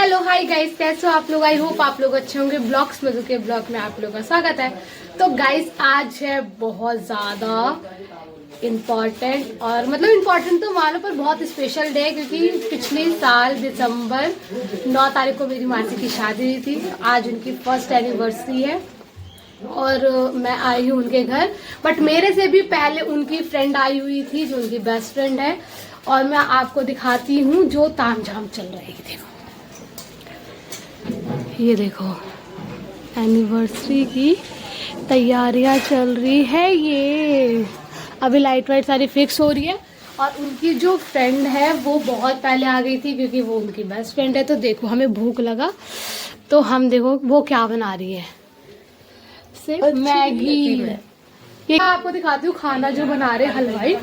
Hello hi guys, कैसे हो आप लोग। आई होप आप लोग अच्छे होंगे। ब्लॉग्स मधु के ब्लॉग में आप लोगों का स्वागत है। तो गाइस आज है बहुत ज्यादा इम्पोर्टेंट, और मतलब इम्पोर्टेंट तो मानो पर बहुत स्पेशल डे, क्योंकि पिछले साल दिसंबर 9 तारीख को मेरी मासी की शादी हुई थी। आज उनकी फर्स्ट एनिवर्सरी है और मैं आई हूँ उनके घर। बट मेरे से भी पहले उनकी फ्रेंड आई हुई थी जो उनकी बेस्ट फ्रेंड है, और मैं आपको दिखाती हूँ जो तामझाम चल रही थी। ये देखो एनिवर्सरी की तैयारियां चल रही है। ये अभी लाइट वाइट सारी फिक्स हो रही है, और उनकी जो फ्रेंड है वो बहुत पहले आ गई थी क्योंकि वो उनकी बेस्ट फ्रेंड है। तो देखो हमें भूख लगा तो हम देखो वो क्या बना रही है, सिर्फ मैगी। ये आपको दिखाती हूँ खाना जो बना रहे हलवाई।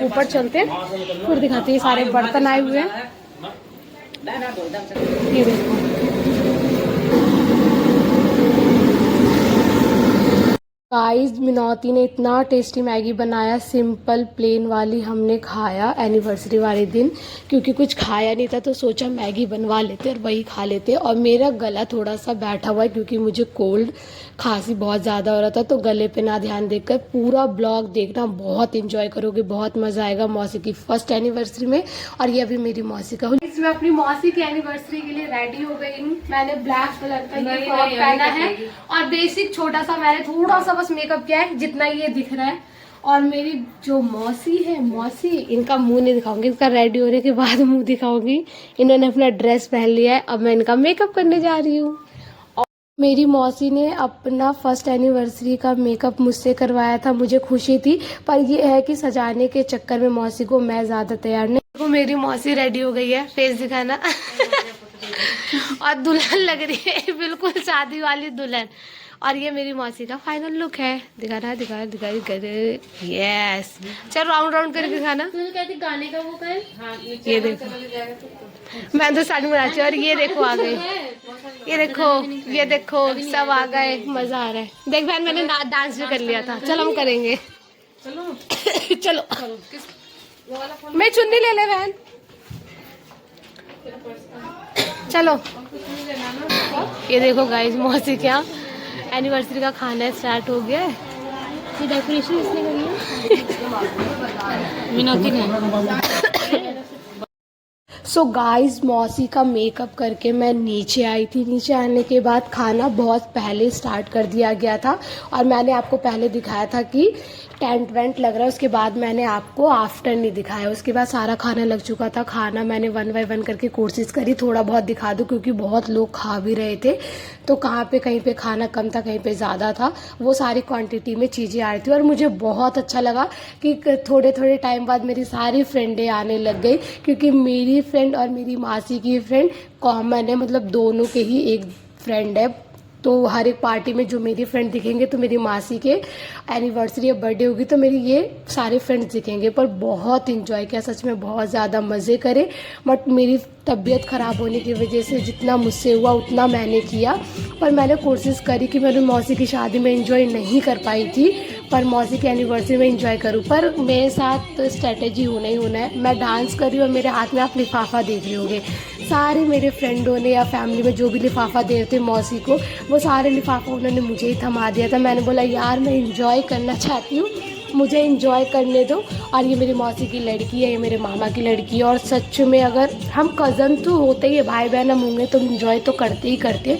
ऊपर चलते हैं फिर दिखाती हूँ। सारे बर्तन आए हुए हैं, ये देखो। गाइस मिनौती ने इतना टेस्टी मैगी बनाया, सिंपल प्लेन वाली हमने खाया एनिवर्सरी वाले दिन, क्योंकि कुछ खाया नहीं था तो सोचा मैगी बनवा लेते और वही खा लेते। और मेरा गला थोड़ा सा बैठा हुआ है क्योंकि मुझे कोल्ड खांसी बहुत ज़्यादा हो रहा था, तो गले पे ना ध्यान देकर पूरा ब्लॉग देखना, बहुत इंजॉय करोगे, बहुत मज़ा आएगा मौसी की फर्स्ट एनिवर्सरी में। और ये अभी मेरी मौसी का मैं अपनी मौसी की एनिवर्सरी के लिए रेडी हो गई हूँ। मैंने ब्लैक कलर का ये फ्रॉक पहना है और बेसिक छोटा सा मैंने थोड़ा सा बस मेकअप किया है, जितना ये दिख रहा है। और मेरी जो मौसी है, मौसी, इनका मुंह नहीं दिखाऊंगी, इनका रेडी होने के बाद मुंह दिखाऊंगी। इन्होंने अपना ड्रेस पहन लिया है, अब मैं इनका मेकअप करने जा रही हूँ। मेरी मौसी ने अपना फर्स्ट एनिवर्सरी का मेकअप मुझसे करवाया था, मुझे खुशी थी, पर ये है कि सजाने के चक्कर में मौसी को मैं ज़्यादा तैयार नहीं। तो मेरी मौसी रेडी हो गई है, फेस दिखाना और दुल्हन लग रही है बिल्कुल शादी वाली दुल्हन। और ये मेरी मौसी का फाइनल लुक है। दिखाना दिखा दिखा यस। चल राउंड राउंड करके दिखाना। कहती गाने का वो कर। ये देखो मैं तो साड़ी में नाची, और ये देखो आ गए, ये देखो सब आ गए, मजा आ रहा है। देख बहन मैंने डांस भी कर लिया था। चलो हम करेंगे। चलो मैं चुन्नी ले ले बहन। चलो ये देखो गाइस मौसी क्या एनिवर्सरी का खाना स्टार्ट हो गया है। ये डेकोरेशन इसने करी है मिनौती ने। सो गाइस मौसी का मेकअप करके मैं नीचे आई थी। नीचे आने के बाद खाना बहुत पहले स्टार्ट कर दिया गया था, और मैंने आपको पहले दिखाया था कि टेंट वेंट लग रहा है, उसके बाद मैंने आपको आफ्टर नहीं दिखाया। उसके बाद सारा खाना लग चुका था। खाना मैंने 1 बाय 1 करके कोशिश करी थोड़ा बहुत दिखा दूं, क्योंकि बहुत लोग खा भी रहे थे, तो कहाँ पे कहीं पे खाना कम था, कहीं पे ज़्यादा था। वो सारी क्वांटिटी में चीज़ें आ रही थी, और मुझे बहुत अच्छा लगा कि थोड़े थोड़े टाइम बाद मेरी सारी फ्रेंडें आने लग गई, क्योंकि मेरी फ्रेंड और मेरी मासी की फ्रेंड कॉमन है, मतलब दोनों के ही एक फ्रेंड है। तो हर एक पार्टी में जो मेरी फ्रेंड दिखेंगे, तो मेरी मासी के एनिवर्सरी या बर्थडे होगी तो मेरी ये सारे फ्रेंड्स दिखेंगे। पर बहुत इंजॉय किया, सच में बहुत ज़्यादा मज़े करे। बट मेरी तबीयत ख़राब होने की वजह से जितना मुझसे हुआ उतना मैंने किया, पर मैंने कोशिश करी कि मैं मौसी की शादी में इंजॉय नहीं कर पाई थी, पर मौसी की एनिवर्सरी में इंजॉय करूँ। पर मेरे साथ तो स्ट्रेटेजी होना ही होना है। मैं डांस कर रही हूँ और मेरे हाथ में आप लिफाफा देख रहे होंगे। सारे मेरे फ्रेंडों ने या फैमिली में जो भी लिफाफा दे रहे थे मौसी को, वो सारे लिफाफा उन्होंने मुझे ही थमा दिया था। मैंने बोला यार मैं इंजॉय करना चाहती हूँ, मुझे इंजॉय करने दो। और ये मेरी मौसी की लड़की है, ये मेरे मामा की लड़की है। और सच में अगर हम कज़न तो होते ही है, भाई बहन हम होंगे तो इंजॉय तो करते ही करते।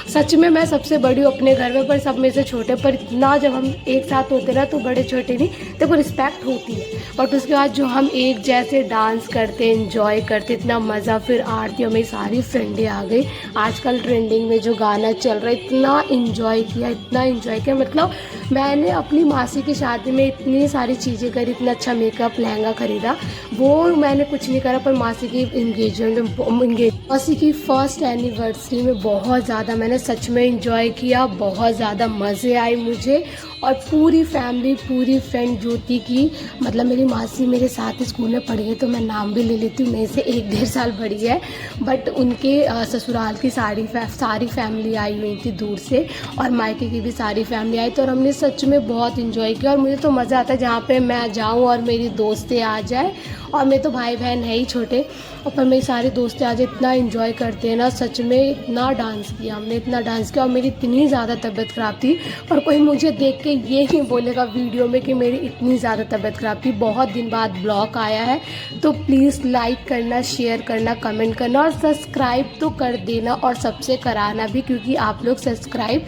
सच में मैं सबसे बड़ी हूँ अपने घर में, पर सब में से छोटे। पर इतना जब हम एक साथ होते ना तो बड़े छोटे नहीं, देखो रिस्पेक्ट होती है। बट उसके बाद जो हम एक जैसे डांस करते, इंजॉय करते, इतना मज़ा। फिर आरती में सारी फ्रेंडें आ गई। आजकल ट्रेंडिंग में जो गाना चल रहा है, इतना इंजॉय किया, इतना इंजॉय किया। मतलब मैंने अपनी मासी की शादी में इतनी सारी चीज़ें करी, इतना अच्छा मेकअप, लहंगा खरीदा, वो मैंने कुछ नहीं करा। पर मासी की मासी की फर्स्ट एनिवर्सरी में बहुत ज़्यादा मैंने सच में इंजॉय किया, बहुत ज़्यादा मज़े आए मुझे। और पूरी फैमिली, पूरी फ्रेंड ज्योति की, मतलब मेरी मासी मेरे साथ स्कूल में पढ़ी है, तो मैं नाम भी ले लेती हूँ, मेरे से 1-1.5 साल बड़ी है। बट उनके ससुराल की सारी फैमिली आई हुई थी दूर से, और मायके की भी सारी फैमिली आई थी। और हमने सच में बहुत इंजॉय किया। और मुझे तो मज़ा आता है जहाँ पे मैं जाऊँ और मेरी दोस्तें आ जाए, और मेरे तो भाई बहन है ही छोटे, और पर मेरे सारे दोस्त आ जाए, इतना इंजॉय करते हैं ना। सच में इतना डांस किया हमने, इतना डांस किया, और मेरी इतनी ज़्यादा तबीयत ख़राब थी। और कोई मुझे देख के ये नहीं बोलेगा वीडियो में कि मेरी इतनी ज़्यादा तबीयत ख़राब थी। बहुत दिन बाद ब्लॉग आया है, तो प्लीज़ लाइक करना, शेयर करना, कमेंट करना, और सब्सक्राइब तो कर देना, और सबसे कराना भी, क्योंकि आप लोग सब्सक्राइब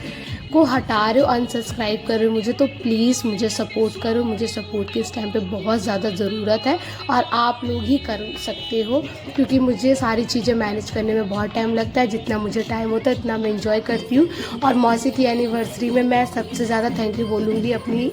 को हटा रहे हो, अनसब्सक्राइब कर रहे हो मुझे। तो प्लीज़ मुझे सपोर्ट करो, मुझे सपोर्ट की इस टाइम पे बहुत ज़्यादा ज़रूरत है, और आप लोग ही कर सकते हो, क्योंकि मुझे सारी चीज़ें मैनेज करने में बहुत टाइम लगता है। जितना मुझे टाइम होता है इतना मैं इंजॉय करती हूँ। और मौसी की एनिवर्सरी में मैं सबसे ज़्यादा थैंक यू बोलूँगी अपनी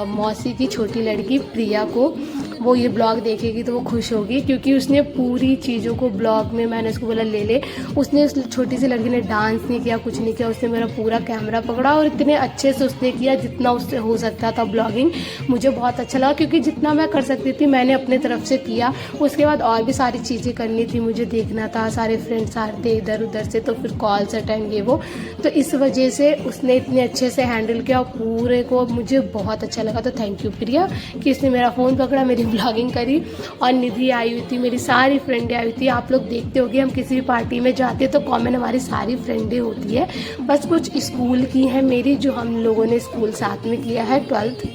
मौसी की छोटी लड़की प्रिया को। वो ये ब्लॉग देखेगी तो वो खुश होगी, क्योंकि उसने पूरी चीज़ों को ब्लॉग में, मैंने उसको बोला ले ले, उसने उस छोटी सी लड़की ने डांस नहीं किया, कुछ नहीं किया, उसने मेरा पूरा कैमरा पकड़ा, और इतने अच्छे से उसने किया जितना उससे हो सकता था ब्लॉगिंग। मुझे बहुत अच्छा लगा, क्योंकि जितना मैं कर सकती थी मैंने अपने तरफ से किया। उसके बाद और भी सारी चीज़ें करनी थी, मुझे देखना था, सारे फ्रेंड्स आ रहे थे इधर उधर से, तो फिर कॉल्स अटेंड ये वो, तो इस वजह से उसने इतने अच्छे से हैंडल किया पूरे को। मुझे बहुत अच्छा लगा। तो थैंक यू प्रिया कि इसने मेरा फ़ोन पकड़ा, मेरी ब्लॉगिंग करी। और निधि आई हुई थी, मेरी सारी फ्रेंडें आई हुई थी। आप लोग देखते होगे हम किसी भी पार्टी में जाते हैं तो कॉमन हमारी सारी फ्रेंडें होती है, बस कुछ स्कूल की हैं मेरी, जो हम लोगों ने स्कूल साथ में किया है 12th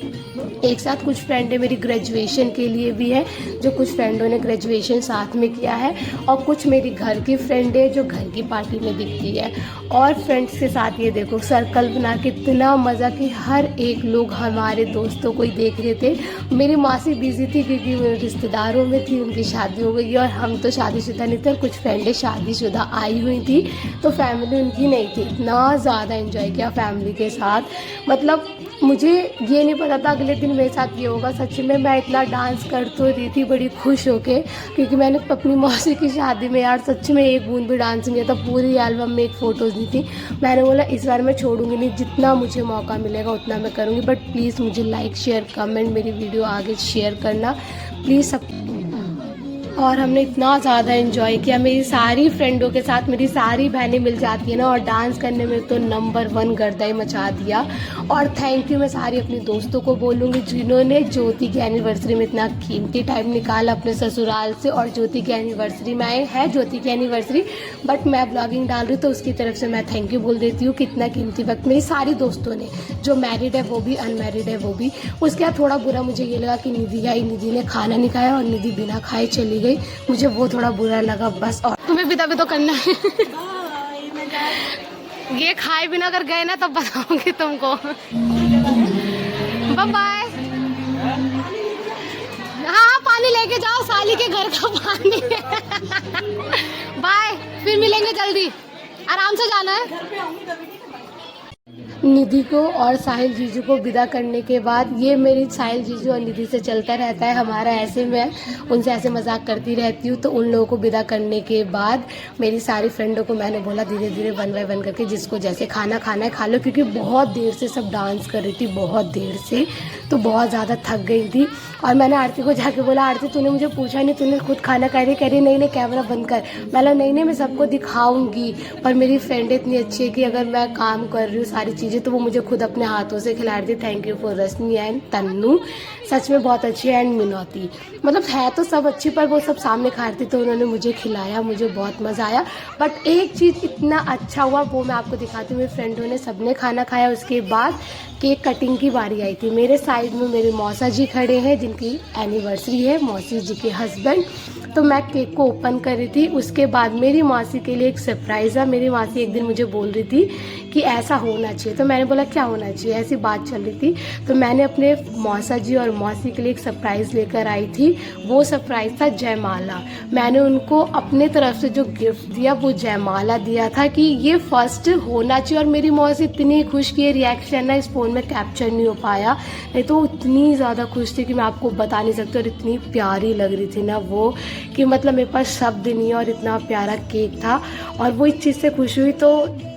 एक साथ। कुछ फ्रेंडें मेरी ग्रेजुएशन के लिए भी है, जो कुछ फ्रेंडों ने ग्रेजुएशन साथ में किया है, और कुछ मेरी घर की फ्रेंड है जो घर की पार्टी में दिखती है। और फ्रेंड्स के साथ ये देखो सर्कल बना के इतना मज़ा कि हर एक लोग हमारे दोस्तों को ही देख रहे थे। मेरी मासी बिजी थी क्योंकि वो रिश्तेदारों में थी, उनकी शादी हो गई, और हम तो शादीशुदा नहीं थे, और कुछ फ्रेंडें शादीशुदा आई हुई थी, तो फैमिली उनकी नहीं थी। इतना ज़्यादा एंजॉय किया फैमिली के साथ, मतलब मुझे ये नहीं पता था अगले दिन मेरे साथ ये होगा। सच में मैं इतना डांस कर तो रही थी बड़ी खुश होके, क्योंकि मैंने अपनी मौसी की शादी में यार सच में एक बूंद भी डांस नहीं किया था। पूरी एल्बम में एक फ़ोटोज़ नहीं थी। मैंने बोला इस बार मैं छोड़ूंगी नहीं, जितना मुझे मौका मिलेगा उतना मैं करूँगी। बट प्लीज़ मुझे लाइक शेयर कमेंट, मेरी वीडियो आगे शेयर करना प्लीज़ सब। और हमने इतना ज़्यादा एंजॉय किया, मेरी सारी फ्रेंडों के साथ, मेरी सारी बहनें मिल जाती है ना, और डांस करने में तो नंबर 1 गर्दा ही मचा दिया। और थैंक यू मैं सारी अपनी दोस्तों को बोलूँगी जिन्होंने ज्योति की एनिवर्सरी में इतना कीमती टाइम निकाला अपने ससुराल से, और ज्योति की एनिवर्सरी में आए हैं, ज्योति की एनिवर्सरी, बट मैं ब्लॉगिंग डाल रही हूँ तो उसकी तरफ से मैं थैंक यू बोल देती हूँ। कितना कीमती वक्त मेरी सारी दोस्तों ने, जो मैरिड है वो भी, अनमैरिड है वो भी। उसके बाद थोड़ा बुरा मुझे ये लगा कि निधि आई, निधि ने खाना नहीं खाया और निधि बिना खाए चली गई, मुझे वो थोड़ा बुरा लगा बस। और तुम्हें विदा भी तो करना है। ये खाए बिना अगर गए ना तब बताऊंगी तुमको। Bye bye. हाँ पानी लेके जाओ, साली के घर का पानी। बाय, फिर मिलेंगे जल्दी, आराम से जाना है। निधि को और साहिल जीजू को विदा करने के बाद, ये मेरी साहिल जीजू और निधि से चलता रहता है हमारा, ऐसे मैं उनसे ऐसे मजाक करती रहती हूँ। तो उन लोगों को विदा करने के बाद मेरी सारी फ्रेंडों को मैंने बोला धीरे धीरे 1 बाय 1 करके जिसको जैसे खाना खाना है खा लो, क्योंकि बहुत देर से सब डांस कर रही थी, बहुत देर से, तो बहुत ज़्यादा थक गई थी। और मैंने आरती को जाके बोला आरती तूने मुझे पूछा नहीं, तूने खुद खाना खा रही, कह रही नहीं नहीं कैमरा बंद कर। मैंने नहीं मैं सबको दिखाऊंगी। और मेरी फ्रेंड इतनी अच्छी है कि अगर मैं काम कर रही हूँ सारी चीज़ें तो वो मुझे खुद अपने हाथों से खिला रही थी। Thank you for Rashmi and Tannu, सच में बहुत अच्छी है, एंड मिनौती, मतलब है तो सब अच्छी, पर वो सब सामने खा रही थी तो उन्होंने मुझे खिलाया, मुझे बहुत मज़ा आया। बट एक चीज़ इतना अच्छा हुआ वो मैं आपको दिखाती हूँ। मेरी फ्रेंडों ने सबने खाना खाया, उसके बाद केक कटिंग की बारी आई थी। मेरे साइड में मेरे मौसा जी खड़े हैं जिनकी एनिवर्सरी है, मौसी जी के हस्बैंड, तो मैं केक को ओपन कर रही थी। उसके बाद मेरी मासी के लिए एक सरप्राइज़ है। मेरी मासी एक दिन मुझे बोल रही थी कि ऐसा होना चाहिए, तो मैंने बोला क्या होना चाहिए, ऐसी बात चल रही थी। तो मैंने अपने मौसा जी और मौसी के लिए एक सरप्राइज़ लेकर आई थी। वो सरप्राइज़ था जयमाला। मैंने उनको अपने तरफ से जो गिफ्ट दिया वो जयमाला दिया था कि ये फर्स्ट होना चाहिए। और मेरी मौसी इतनी खुश की, रिएक्शन ना इस फ़ोन में कैप्चर नहीं हो पाया, नहीं तो इतनी ज़्यादा खुश थी कि मैं आपको बता नहीं सकती। और इतनी प्यारी लग रही थी ना वो कि मतलब मेरे पास शब्द नहीं है, और इतना प्यारा केक था। और वो इस चीज़ से खुश हुई तो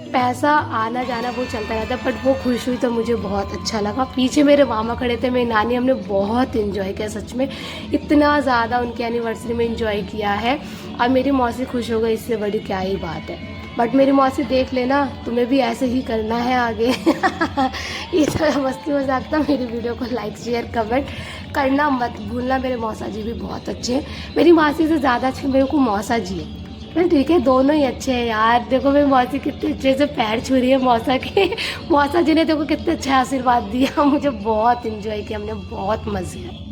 पैसा आना जाना वो चलता रहता है, बट वो खुश हुई तो मुझे बहुत अच्छा लगा। पीछे मेरे मामा खड़े थे, मेरी नानी, हमने बहुत इन्जॉय किया, सच में इतना ज़्यादा उनकी एनिवर्सरी में इन्जॉय किया है। और मेरी मौसी खुश हो गई, इससे बड़ी क्या ही बात है। बट मेरी मौसी देख लेना, तुम्हें भी ऐसे ही करना है आगे। ये सारा मस्ती मजाक था। मेरी वीडियो को लाइक शेयर कमेंट करना मत भूलना। मेरे मौसा जी भी बहुत अच्छे हैं, मेरी मासी से ज़्यादा अच्छे मेरे को मौसा जी है। ठीक है, दोनों ही अच्छे हैं यार। देखो मेरी मौसी कितने अच्छे से पैर छू रही है मौसा के। मौसा जी ने देखो कितने अच्छे आशीर्वाद दिया। मुझे बहुत इन्जॉय किया, हमने बहुत मज़े किया।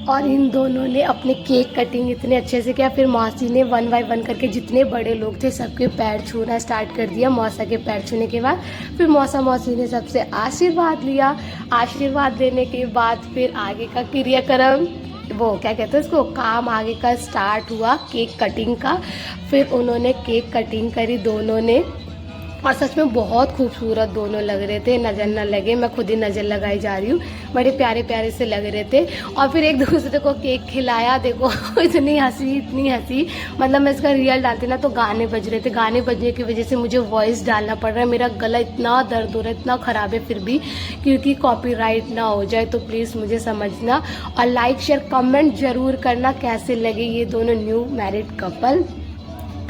और इन दोनों ने अपने केक कटिंग इतने अच्छे से किया। फिर मौसी ने 1 बाय 1 करके जितने बड़े लोग थे सबके पैर छूना स्टार्ट कर दिया। मौसा के पैर छूने के बाद फिर मौसा मौसी ने सबसे आशीर्वाद लिया। आशीर्वाद लेने के बाद फिर आगे का क्रियाक्रम, वो क्या कहते हैं उसको, काम आगे का स्टार्ट हुआ केक कटिंग का। फिर उन्होंने केक कटिंग करी दोनों ने, और सच में बहुत खूबसूरत दोनों लग रहे थे। नज़र न लगे, मैं खुद ही नज़र लगाई जा रही हूँ। बड़े प्यारे प्यारे से लग रहे थे। और फिर एक दूसरे को केक खिलाया। देखो इतनी हंसी, मतलब मैं इसका रियल डालती ना तो गाने बज रहे थे। गाने बजने की वजह से मुझे वॉइस डालना पड़ रहा है। मेरा गला इतना दर्द हो रहा है, इतना ख़राब है फिर भी, क्योंकि कॉपीराइट ना हो जाए तो प्लीज़ मुझे समझना। और लाइक शेयर कमेंट ज़रूर करना कैसे लगे ये दोनों न्यू मैरिड कपल।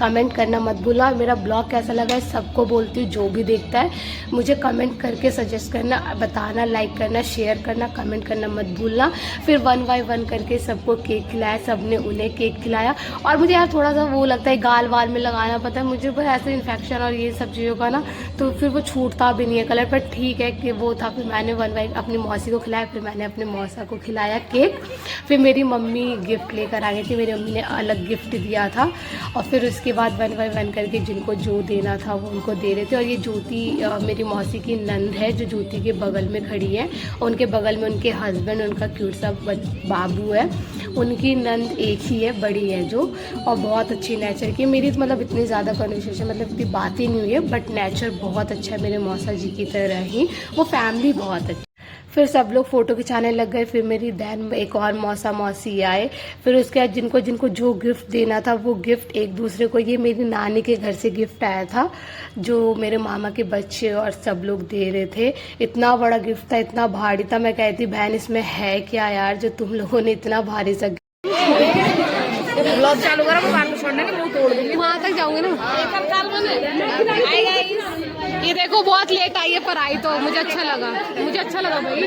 कमेंट करना मत भूलना। और मेरा ब्लॉग कैसा लगा है सबको बोलती हूँ, जो भी देखता है मुझे कमेंट करके सजेस्ट करना, बताना, लाइक करना, शेयर करना, कमेंट करना मत भूलना। फिर 1 बाय 1 करके सबको केक खिलाया, सबने उन्हें केक खिलाया। और मुझे यार थोड़ा सा वो लगता है गाल वाल में लगाना पता है मुझे, बस ऐसे इन्फेक्शन और ये सब चीज़ों का ना, तो फिर वो छूटता भी नहीं है कलर। पर ठीक है कि वो था। फिर मैंने 1 बाय अपनी मौसी को खिलाया, फिर मैंने अपने मौसा को खिलाया केक। फिर मेरी मम्मी गिफ्ट लेकर आ गई थी, मेरी मम्मी ने अलग गिफ्ट दिया था। और फिर उसके बाद 1 बाय 1 करके जिनको जो देना था वो उनको दे रहे थे। और ये ज्योति मेरी मौसी की नंद है जो ज्योति के बगल में खड़ी है। उनके बगल में उनके हस्बैंड, उनका क्यूट सा बाबू है। उनकी नंद एक ही है, बड़ी है जो, और बहुत अच्छी नेचर की। मेरी तो मतलब इतनी ज़्यादा कन्वर्सेशन, मतलब इतनी बात ही नहीं हुई है, बट नेचर बहुत अच्छा है मेरे मौसा जी की तरह ही। वो फैमिली बहुत अच्छी। फिर सब लोग फ़ोटो खिंचाने लग गए। फिर मेरी दैन एक और मौसा मौसी आए। फिर उसके बाद जिनको जिनको जो गिफ्ट देना था वो गिफ्ट एक दूसरे को, ये मेरी नानी के घर से गिफ्ट आया था जो मेरे मामा के बच्चे और सब लोग दे रहे थे। इतना बड़ा गिफ्ट था, इतना भारी था। मैं कहती बहन इसमें है क्या यार जो तुम लोगों ने इतना भारी सा ब्लॉग चालू करो, मोबाइल को छोड़ने के मुंह तोड़ दूंगी। वहाँ तक जाऊंगे ना। ये देखो बहुत लेट आई है पर आई तो मुझे अच्छा लगा भाई।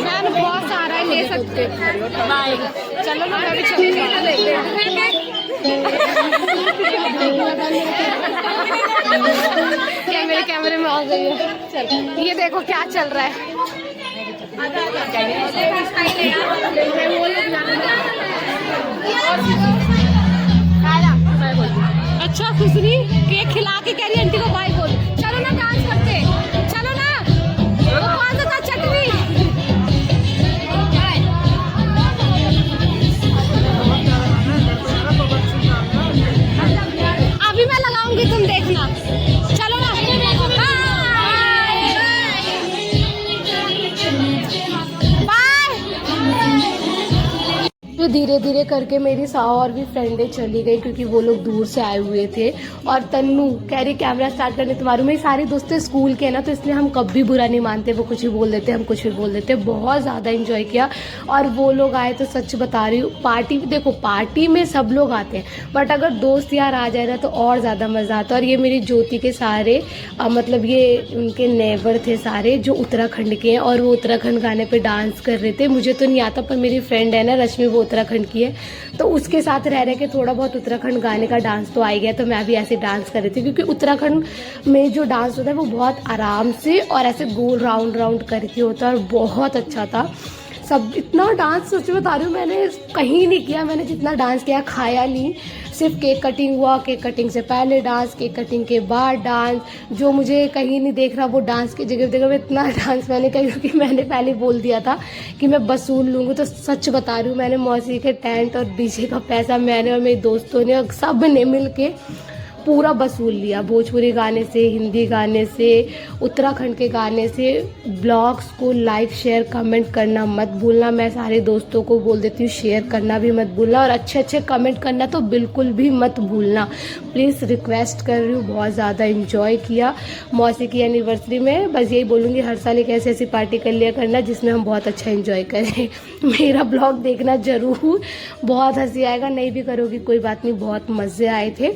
मैम बहुत सारा है, ले सकते। बाय, चलो ना मैं भी क्या मेरे कैमरे में आ गई है। चल ये देखो क्या चल रहा है। अच्छा खुशनी केक खिला के कह रही आंटी को बाय बोल। चलो ना डांस करते, चलो ना। वो कौन सा था चटनी? अभी मैं लगाऊंगी, तुम देखना। चलो ना। तो धीरे धीरे करके मेरी और भी फ्रेंडें चली गई क्योंकि वो लोग दूर से आए हुए थे। और तन्नू कह रही कैमरा स्टार्ट करने तुम्हारे। मेरे सारे दोस्त स्कूल के हैं ना, तो इसलिए हम कभी बुरा नहीं मानते। वो कुछ भी बोल देते, हम कुछ भी बोल देते। बहुत ज़्यादा इंजॉय किया। और वो लोग आए तो सच बता रही हूँ, पार्टी देखो पार्टी में सब लोग आते हैं, बट अगर दोस्त यार आ जाए ना तो और ज़्यादा मज़ा आता है। और ये मेरी ज्योति के सारे मतलब ये उनके नेबर थे सारे जो उत्तराखंड के हैं, और वो उत्तराखंड गाने पे डांस कर रहे थे। मुझे तो नहीं आता, पर मेरी फ्रेंड है ना रश्मि, वो उत्तराखंड की है, तो उसके साथ रह रहे के थोड़ा बहुत उत्तराखंड गाने का डांस तो आ गया। तो मैं भी ऐसे डांस कर रही थी, क्योंकि उत्तराखंड में जो डांस होता है वो बहुत आराम से और ऐसे गोल राउंड राउंड करके होता है, और बहुत अच्छा था सब। इतना डांस सच बता रही हूँ मैंने कहीं नहीं किया। मैंने जितना डांस किया, खाया नहीं, सिर्फ केक कटिंग हुआ, केक कटिंग से पहले डांस, केक कटिंग के बाद डांस। जो मुझे कहीं नहीं देख रहा वो डांस की जगह इतना डांस मैंने किया, क्योंकि मैंने पहले बोल दिया था कि मैं वसूल लूँगी। तो सच बता रही हूँ, मैंने मौसी के टेंट और डीजे का पैसा मैंने और मेरे दोस्तों ने सब ने मिल के पूरा वसूल लिया, भोजपुरी गाने से, हिंदी गाने से, उत्तराखंड के गाने से। ब्लॉग्स को लाइक शेयर कमेंट करना मत भूलना। मैं सारे दोस्तों को बोल देती हूँ शेयर करना भी मत भूलना, और अच्छे अच्छे कमेंट करना तो बिल्कुल भी मत भूलना। प्लीज़ रिक्वेस्ट कर रही हूँ। बहुत ज़्यादा इन्जॉय किया मौसी की एनिवर्सरी में। बस यही बोलूँगी हर साल एक ऐसी पार्टी कर लिया करना जिसमें हम बहुत अच्छा इन्जॉय करें। मेरा ब्लॉग देखना ज़रूर, बहुत हंसी आएगा। नहीं भी करोगी कोई बात नहीं, बहुत मज़े आए थे,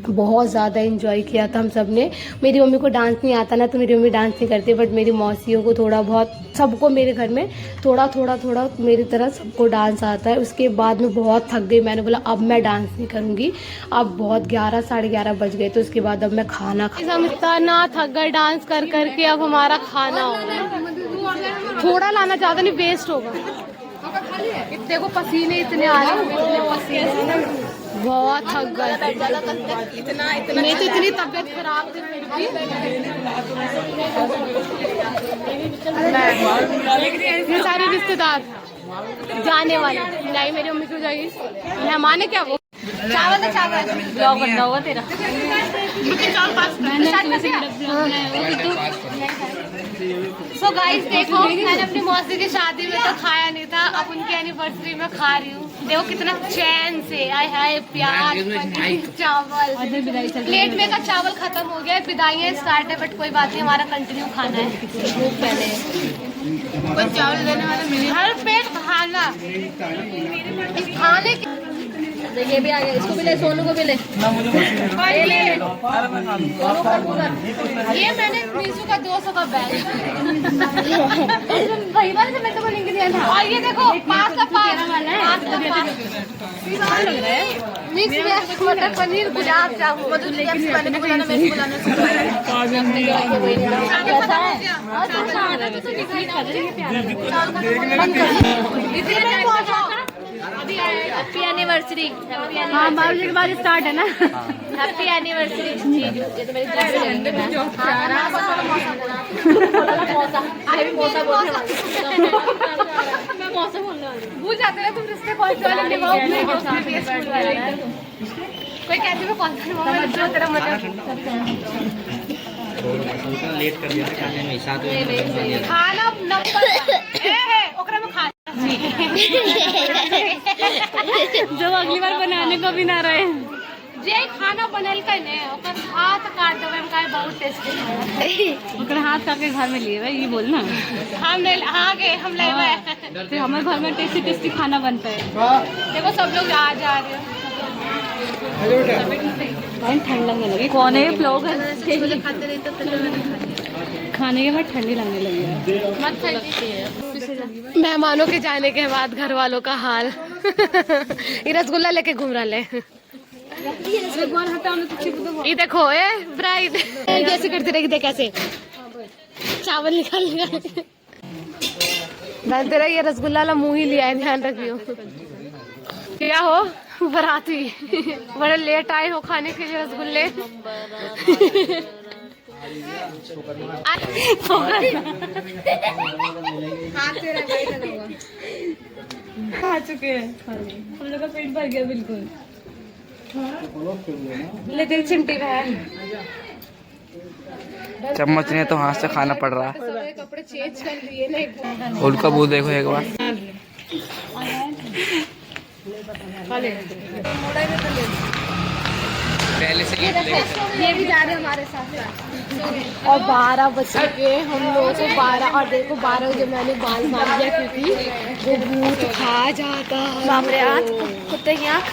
बहुत ज़्यादा इन्जॉय किया था हम सब ने। मेरी मम्मी को डांस नहीं आता ना, तो मेरी मम्मी डांस नहीं करती, बट मेरी मौसियों को थोड़ा बहुत, सबको मेरे घर में थोड़ा थोड़ा मेरी तरह सबको डांस आता है। उसके बाद मैं बहुत थक गई, मैंने बोला अब मैं डांस नहीं करूँगी। अब बहुत 11 साढ़े 11 बज गए, तो उसके बाद अब मैं खाना हम इतना थक गए डांस कर करके। अब हमारा खाना होगा, थोड़ा लाना ज़्यादा नहीं वेस्ट होगा। देखो पसीने इतने आ रहे हैं, बहुत थक गए। नहीं तो इतनी तबीयत खराब थी मेरी भी। ये सारे रिश्तेदार जाने वाले, नहीं मेरी मम्मी क्यों जाएगी, मेहमान है क्या वो। चावल है, चावल ब्लॉग बनना होगा तेरा। सो गाइस देखो, मैंने अपनी मौसी की शादी में तो खाया नहीं था, अब उनकी एनिवर्सरी में खा रही हूँ। देखो कितना चैन से, आय हाय प्याज चावल। प्लेट में का चावल खत्म हो गया है, विदाइयाँ स्टार्ट है, बट कोई बात नहीं, हमारा कंटिन्यू खाना है। पहले कोई चावल देने वाला मिले, हर पेट खाना खाने की। ये भी आ गया, इसको भी ले, सोनू को भी ले। ये मैंने मीशो का 200 का बैग वही वाले से मैं तो लिंक दिया था। और ये देखो पास का पास mix veg matar paneer gulab jamun. Happy anniversary. हाँ 12 के बाद स्टार्ट है ना। हैप्पी एनिवर्सरी जीजू। ये तो मेरी मौसा बोलने वाली भूल जाते हैं तुम रिश्ते कौन से वाले कोई कहते हैं कौन सा जो तेरा लेट कर दिया खाने में खाना ओकरा में खा जो अगली बार बनाने को भी ना रहे। जे खाना बनल का ने ओकर हाथ काट देवे, हम काहे बहुत टेस्टी है। ओकर हाथ काट के घर में लिए भाई, ये बोल ना हम ले आगे हम लेवे, फिर हमारे घर में टेस्टी टेस्टी खाना बनता है। देखो सब लोग आ जा रहे हैं। ठंड लगने लगी, कौन है लोग खाते रहे तो खाने के बाद ठंडी लगने लगी है। मेहमानों के जाने के बाद घर वालों का हाल। ये रसगुल्ला लेके घूम रहा है। ये देखो ए ब्राइड कैसे करती रहेगी, देख कैसे चावल निकाल लिया। तेरा ये रसगुल्ला वाला मुँह ही लिया है, ध्यान रखियो। क्या हो बराती बड़े लेट आए हो खाने के लिए रसगुल्ले। खा चुके हैं, हम लोग का पेट भर गया बिल्कुल, लेकिन चिमटी है। चम्मच नहीं तो हाथ से खाना पड़ रहा है। कपड़े चेंज कर लिए नहीं, उनका मुंह देखो एक बार। पहले से ये भी जा रहे हमारे साथ। और 12 बज के हम लोगों को 12, और देखो 12 बजे मैंने बाल बांध दिया क्योंकि वो भूत खा जाता है। कुत्ते की आँख